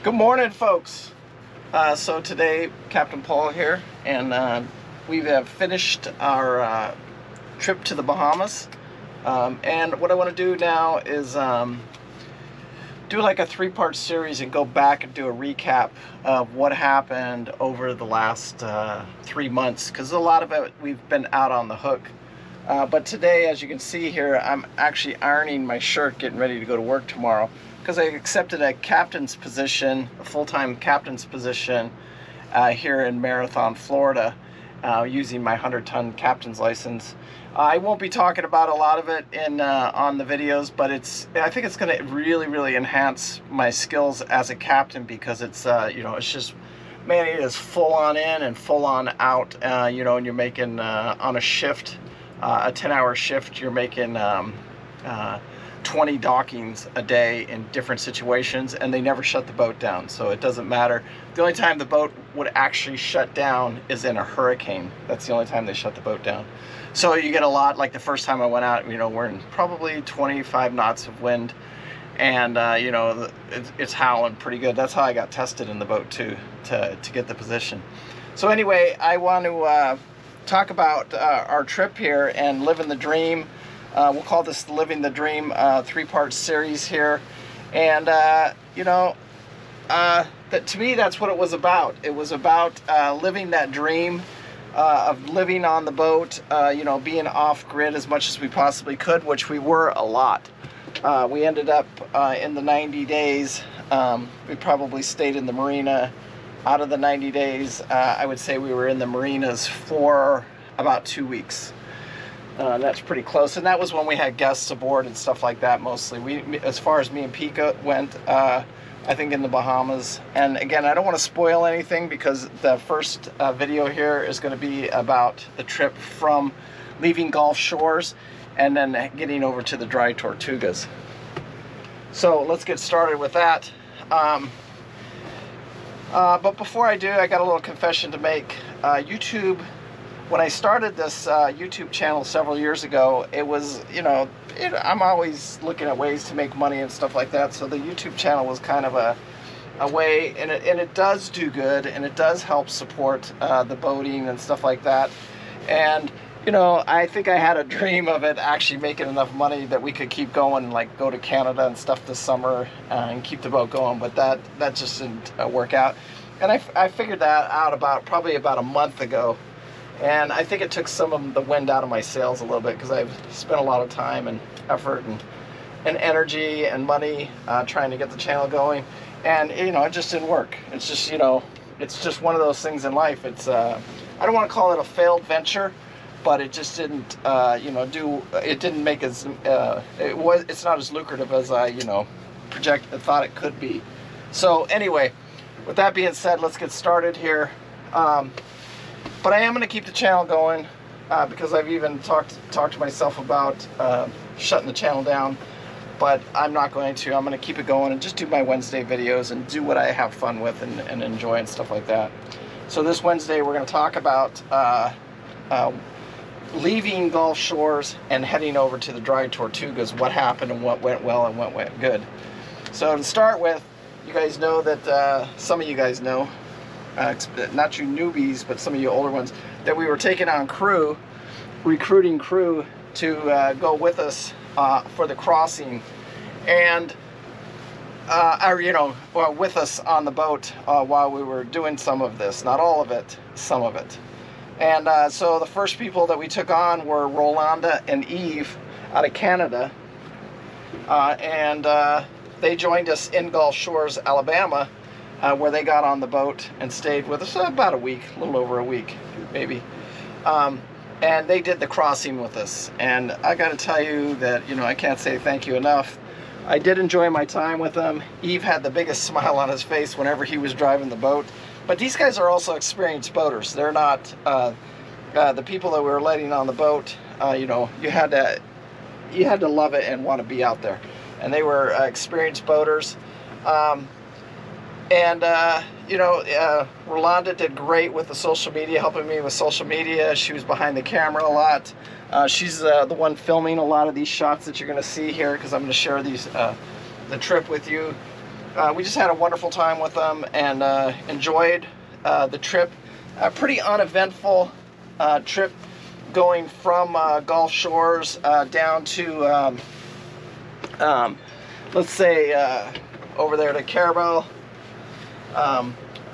Good morning, folks. So today, Captain Paul here, and we have finished our trip to the Bahamas. And what I want to do now is do like a three-part series and go back and do a recap of what happened over the last 3 months, because a lot of it we've been out on the hook. But today, as you can see here, I'm actually ironing my shirt, getting ready to go to work tomorrow, because I accepted a captain's position, a full-time captain's position here in Marathon, Florida, using my 100-ton captain's license. I won't be talking about a lot of it in on the videos, but I think it's going to really enhance my skills as a captain, because it's it's just, man, it is full on in and full on out. And you're making on a shift, a 10-hour shift, you're making 20 dockings a day in different situations, and they never shut the boat down, so it doesn't matter. The only time the boat would actually shut down is in a hurricane. That's the only time they shut the boat down. So you get a lot, like the first time I went out, we're in probably 25 knots of wind, and it's howling pretty good. That's how I got tested in the boat too, to get the position. So anyway, I want to talk about our trip here and living the dream. We'll call this Living the Dream three-part series here. And, to me, that's what it was about. It was about living that dream of living on the boat, being off-grid as much as we possibly could, which we were a lot. We ended up in the 90 days, we probably stayed in the marina. Out of the 90 days, I would say we were in the marinas for about 2 weeks. That's pretty close, and that was when we had guests aboard and stuff like that. Mostly, as far as me and Pika went, I think in the Bahamas. And again, I don't want to spoil anything, because the first video here is going to be about the trip from leaving Gulf Shores and then getting over to the Dry Tortugas. So let's get started with that. But before I do, I got a little confession to make. YouTube. When I started this YouTube channel several years ago, it was, I'm always looking at ways to make money and stuff like that. So the YouTube channel was kind of a way, and it does do good, and it does help support the boating and stuff like that. And I think I had a dream of it actually making enough money that we could keep going, like go to Canada and stuff this summer and keep the boat going. But that just didn't work out. And I figured that out probably about a month ago. And I think it took some of the wind out of my sails a little bit, because I've spent a lot of time and effort and energy and money trying to get the channel going. And, it just didn't work. It's just, it's just one of those things in life. It's, I don't want to call it a failed venture, but it just didn't, it didn't make as, it's not as lucrative as I, thought it could be. So anyway, with that being said, let's get started here. But I am going to keep the channel going, because I've even talked to myself about shutting the channel down. But I'm not going to. I'm going to keep it going and just do my Wednesday videos and do what I have fun with and enjoy and stuff like that. So this Wednesday we're going to talk about leaving Gulf Shores and heading over to the Dry Tortugas, what happened and what went well and what went good. So to start with, you guys know that, some of you guys know, not you newbies, but some of you older ones, that we were taking on crew, recruiting crew to go with us for the crossing, and with us on the boat while we were doing some of this. Not all of it, some of it. And so the first people that we took on were Rolanda and Eve out of Canada, and they joined us in Gulf Shores, Alabama, where they got on the boat and stayed with us about a week, a little over a week, maybe. And they did the crossing with us. And I got to tell you that, I can't say thank you enough. I did enjoy my time with them. Eve had the biggest smile on his face whenever he was driving the boat. But these guys are also experienced boaters. They're not the people that we were letting on the boat. You had to love it and want to be out there. And they were experienced boaters. Rolanda did great with the social media, helping me with social media. She was behind the camera a lot. She's the one filming a lot of these shots that you're going to see here, because I'm going to share these the trip with you. we just had a wonderful time with them and enjoyed the trip. A pretty uneventful trip, going from Gulf Shores down to let's say over there to Carabel,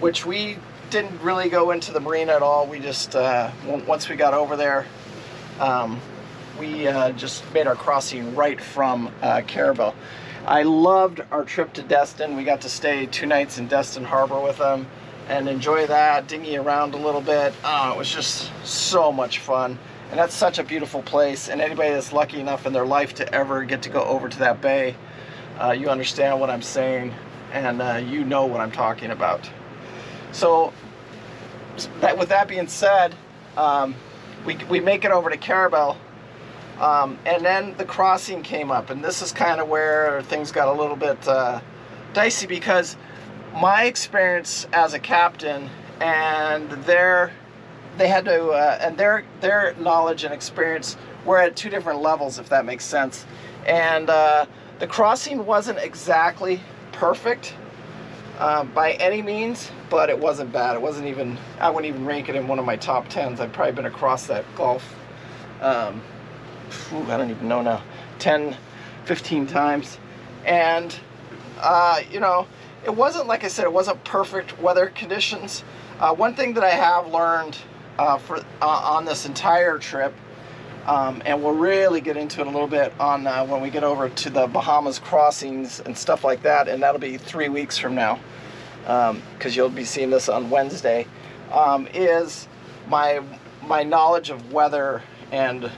which we didn't really go into the marina at all. We just once we got over there, we just made our crossing right from Carabel. I loved our trip to Destin. We got to stay 2 nights in Destin Harbor with them and enjoy that, dinghy around a little bit. It was just so much fun. And that's such a beautiful place. And anybody that's lucky enough in their life to ever get to go over to that bay, you understand what I'm saying, and you know what I'm talking about. So with that being said, we make it over to Carabel. And then the crossing came up, and this is kind of where things got a little bit dicey, because my experience as a captain and their knowledge and experience were at 2 different levels, if that makes sense. And the crossing wasn't exactly perfect by any means, but it wasn't bad. It wasn't even, I wouldn't even rank it in one of my top 10s. I've probably been across that Gulf I don't even know now, 10, 15 times. And, you know, it wasn't, like I said, it wasn't perfect weather conditions. One thing that I have learned on this entire trip, and we'll really get into it a little bit on when we get over to the Bahamas crossings and stuff like that, and that'll be 3 weeks from now, because you'll be seeing this on Wednesday, is my knowledge of weather and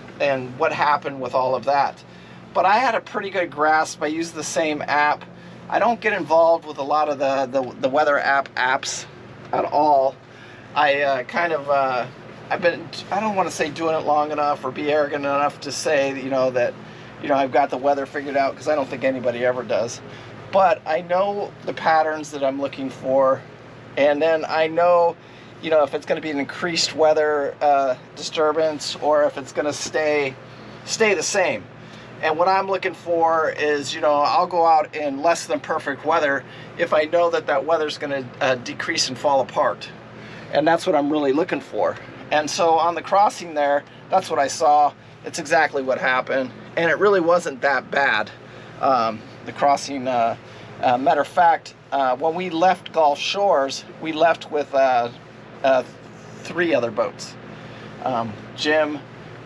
what happened with all of that. But I had a pretty good grasp. I use the same app. I don't get involved with a lot of the weather apps at all. I I've been, I don't want to say doing it long enough or be arrogant enough to say, that I've got the weather figured out, because I don't think anybody ever does. But I know the patterns that I'm looking for, and then I know if it's going to be an increased weather disturbance, or if it's going to stay the same. And what I'm looking for is, I'll go out in less than perfect weather if I know that weather's going to decrease and fall apart. And that's what I'm really looking for. And so on the crossing there, that's what I saw. It's exactly what happened. And it really wasn't that bad. The crossing, matter of fact, when we left Gulf Shores, we left with 3 other boats. Jim,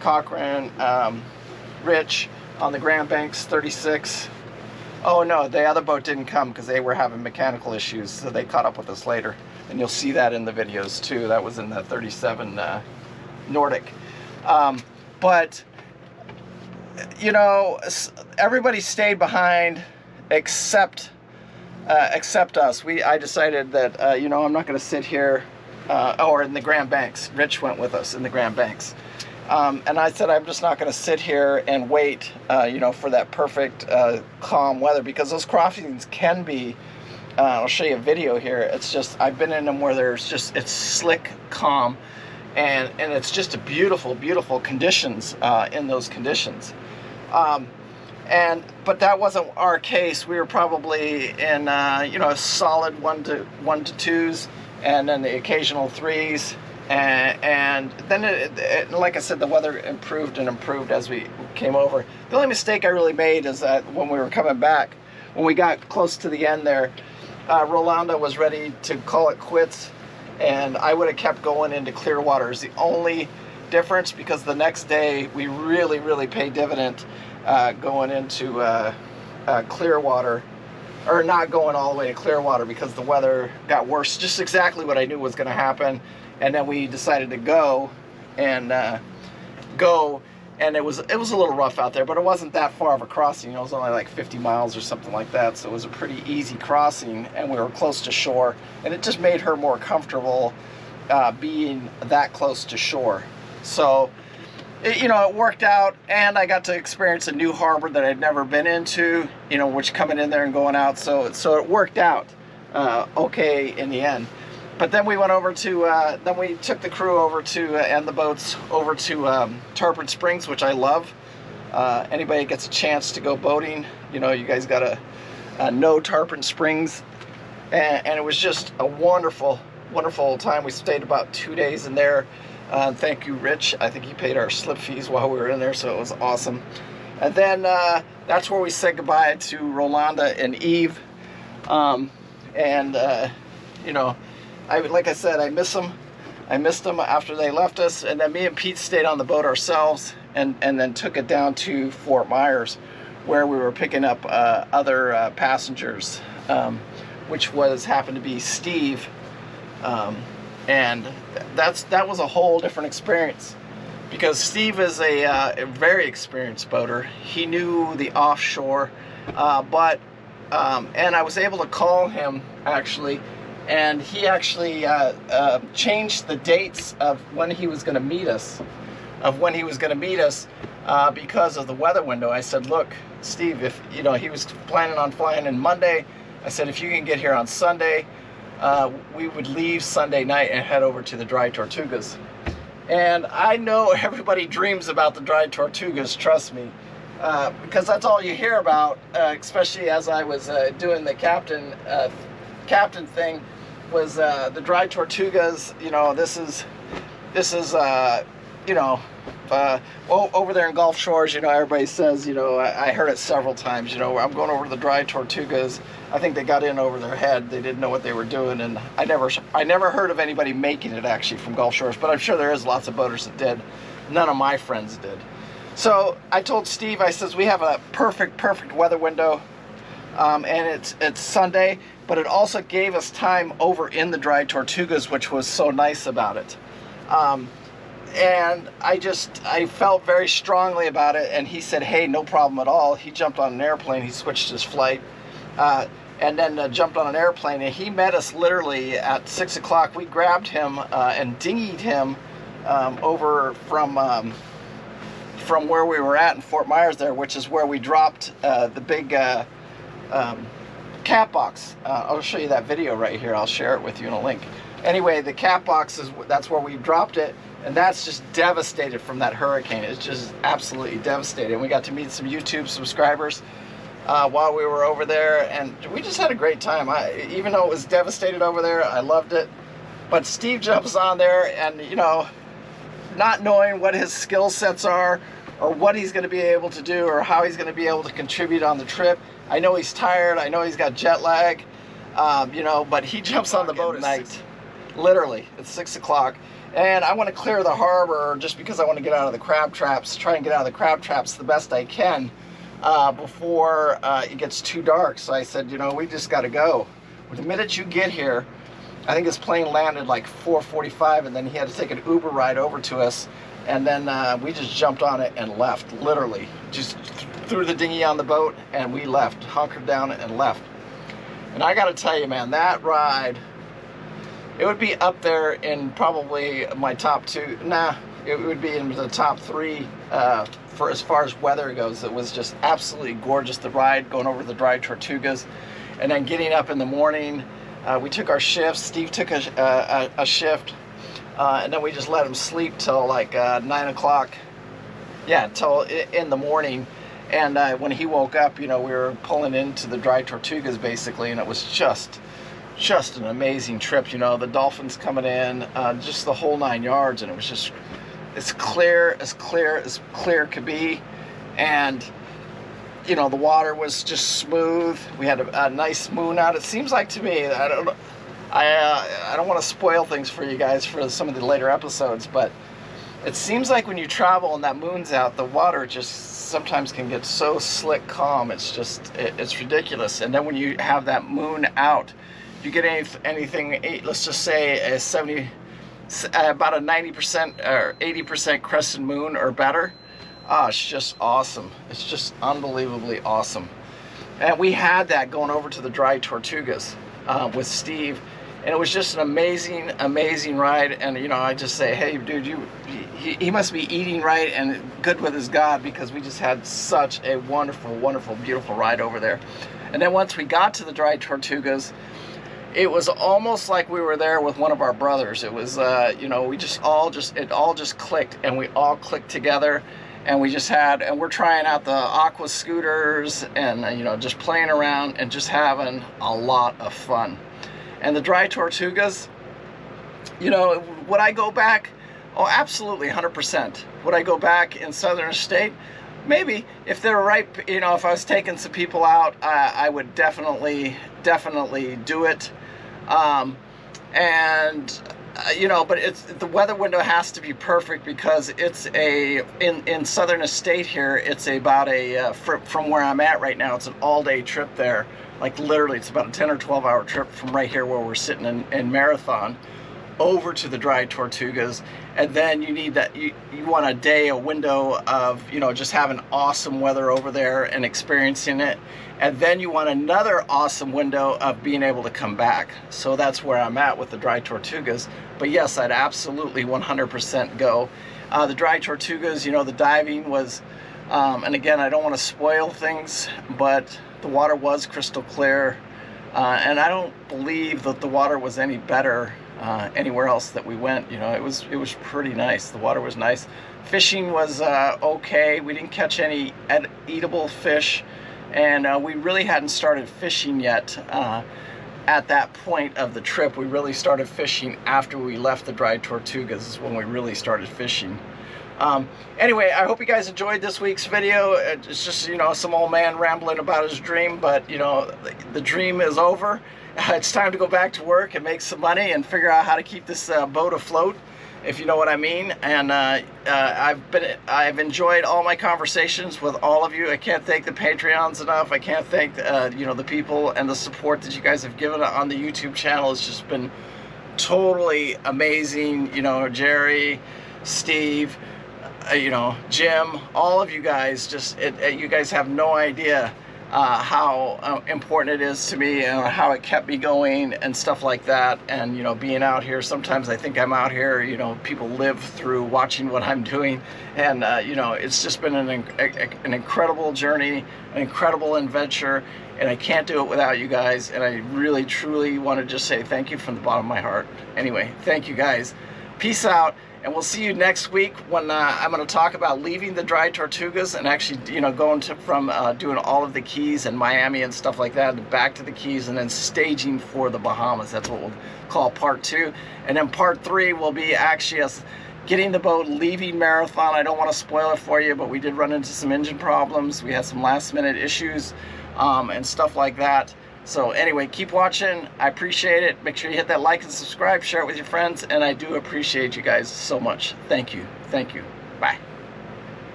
Cochran, Rich on the Grand Banks 36. Oh no, the other boat didn't come because they were having mechanical issues, so they caught up with us later. And you'll see that in the videos too. That was in the 37 Nordic. But everybody stayed behind except us. I decided that I'm not going to sit here. Or in the Grand Banks. Rich went with us in the Grand Banks. And I said, I'm just not going to sit here and wait, for that perfect, calm weather, because those crossings can be, I'll show you a video here. It's just, I've been in them where it's slick, calm, and it's just a beautiful, beautiful conditions in those conditions. But that wasn't our case. We were probably in, a solid 1 to 2s, and then the occasional 3s, and then like I said, the weather improved and improved as we came over. The only mistake I really made is that when we were coming back, when we got close to the end there, Rolanda was ready to call it quits, and I would have kept going into Clearwater. Is the only difference, because the next day we really, really paid dividend going into Clearwater. Or not going all the way to Clearwater, because the weather got worse. Just exactly what I knew was going to happen. And then we decided to go, and it was a little rough out there, but it wasn't that far of a crossing. It was only like 50 miles or something like that, so it was a pretty easy crossing, and we were close to shore, and it just made her more comfortable being that close to shore. So it worked out, and I got to experience a new harbor that I'd never been into, which coming in there and going out, so it worked out okay in the end. But then we went over to, then we took the crew over to, and the boats over to Tarpon Springs, which I love. Anybody gets a chance to go boating, you guys gotta no Tarpon Springs, and it was just a wonderful, wonderful time. We stayed about 2 days in there. Thank you, Rich. I think he paid our slip fees while we were in there, so it was awesome. And then that's where we said goodbye to Rolanda and Eve. You know, like I said, I miss them. I missed them after they left us, and then me and Pete stayed on the boat ourselves, and then took it down to Fort Myers, where we were picking up other passengers, which happened to be Steve, and that was a whole different experience, because Steve is a very experienced boater. He knew the offshore, and I was able to call him actually. And he actually changed the dates of when he was going to meet us, because of the weather window. I said, look, Steve, if he was planning on flying in Monday, I said, if you can get here on Sunday, we would leave Sunday night and head over to the Dry Tortugas. And I know everybody dreams about the Dry Tortugas, trust me, because that's all you hear about, especially as I was doing the captain thing. Was the Dry Tortugas. This is over there in Gulf Shores, everybody says, I heard it several times, I'm going over to the Dry Tortugas. I think they got in over their head. They didn't know what they were doing, and I never heard of anybody making it actually from Gulf Shores, but I'm sure there is lots of boaters that did. None of my friends did. So I told Steve, I says, we have a perfect weather window, and it's Sunday, but it also gave us time over in the Dry Tortugas, which was so nice about it. And I felt very strongly about it, and he said, hey, no problem at all. He jumped on an airplane, he switched his flight, and then jumped on an airplane, and he met us literally at 6 o'clock. We grabbed him and dinghied him over from where we were at in Fort Myers there, which is where we dropped the big cat box. I'll show you that video right here. I'll share it with you in a link. Anyway, the cat box that's where we dropped it, and that's just devastated from that hurricane. It's just absolutely devastated. We got to meet some YouTube subscribers while we were over there, and we just had a great time. Even though it was devastated over there, I loved it. But Steve jumps on there, and not knowing what his skill sets are, or what he's going to be able to do, or how he's going to be able to contribute on the trip. I know he's tired, I know he's got jet lag, but he jumps on the boat at night. Literally, it's 6 o'clock. And I want to clear the harbor just because I want to get out of the crab traps, try and get out of the crab traps the best I can before it gets too dark. So I said, we just got to go. The minute you get here, I think his plane landed like 4:45, and then he had to take an Uber ride over to us. And then we just jumped on it and left, literally. Just threw the dinghy on the boat, and we left, hunkered down and left. And I got to tell you, man, that ride, it would be up there in probably my top two. Nah, it would be in the top three for as far as weather goes. It was just absolutely gorgeous, the ride going over the Dry Tortugas. And then getting up in the morning, we took our shifts. Steve took a shift. And then we just let him sleep till like 9 o'clock. Yeah, till in the morning. And when he woke up, we were pulling into the Dry Tortugas basically, and it was just an amazing trip. The dolphins coming in, just the whole 9 yards, and it was just as clear could be. And the water was just smooth. We had a nice moon out. It seems like to me, I don't want to spoil things for you guys for some of the later episodes, but it seems like when you travel and that moon's out, the water just sometimes can get so slick calm. It's ridiculous. And then when you have that moon out, you get anything, let's just say about a 90% or 80% crescent moon or better. It's just awesome. It's just unbelievably awesome. And we had that going over to the Dry Tortugas with Steve. And it was just an amazing ride. And I just say, hey, dude, he must be eating right and good with his God, because we just had such a wonderful, beautiful ride over there. And then once we got to the Dry Tortugas, it was almost like we were there with one of our brothers. It was, it all just clicked, and we all clicked together. and we're trying out the aqua scooters, and you know, just playing around and just having a lot of fun. And the Dry Tortugas, you know, would I go back? Oh, absolutely, 100%. Would I go back in Southern State? Maybe, if they're right, you know, if I was taking some people out, I would definitely do it. You know, but the weather window has to be perfect, because it's in Southern Estate here, it's about from where I'm at right now, it's an all-day trip there. Like literally, it's about a 10 or 12 hour trip from right here where we're sitting in Marathon over to the Dry Tortugas. And then you need that, you want a window of, you know, just having awesome weather over there and experiencing it. And then you want another awesome window of being able to come back. So that's where I'm at with the Dry Tortugas. But yes, I'd absolutely 100% go. The Dry Tortugas, you know, the diving was, and again, I don't want to spoil things, but the water was crystal clear. And I don't believe that the water was any better anywhere else that we went. You know, it was pretty nice. The water was nice. Fishing was okay. We didn't catch any eatable fish, and we really hadn't started fishing yet. At that point of the trip, we really started fishing after we left the Dry Tortugas, is when we really started fishing. Anyway, I hope you guys enjoyed this week's video. It's just, you know, some old man rambling about his dream, but you know, the dream is over. It's time to go back to work and make some money and figure out how to keep this boat afloat, if you know what I mean. And I've enjoyed all my conversations with all of you. I can't thank the Patreons enough. I can't thank you know, the people and the support that you guys have given on the YouTube channel. It's just been totally amazing. You know, Jerry, Steve, you know, Jim, all of you guys, just you guys have no idea how important it is to me, and how it kept me going and stuff like that. And you know, being out here, sometimes I think I'm out here, you know, people live through watching what I'm doing. And you know, it's just been an incredible journey, an incredible adventure, and I can't do it without you guys. And I really truly want to just say thank you from the bottom of my heart. Anyway, thank you guys. Peace out. And we'll see you next week, when I'm going to talk about leaving the Dry Tortugas and actually, you know, going from doing all of the Keys and Miami and stuff like that, back to the Keys, and then staging for the Bahamas. That's what we'll call part 2. And then part 3 will be actually us getting the boat, leaving Marathon. I don't want to spoil it for you, but we did run into some engine problems. We had some last-minute issues and stuff like that. So anyway, keep watching. I appreciate it. Make sure you hit that like and subscribe, share it with your friends, and I do appreciate you guys so much. Thank you. Thank you. Bye.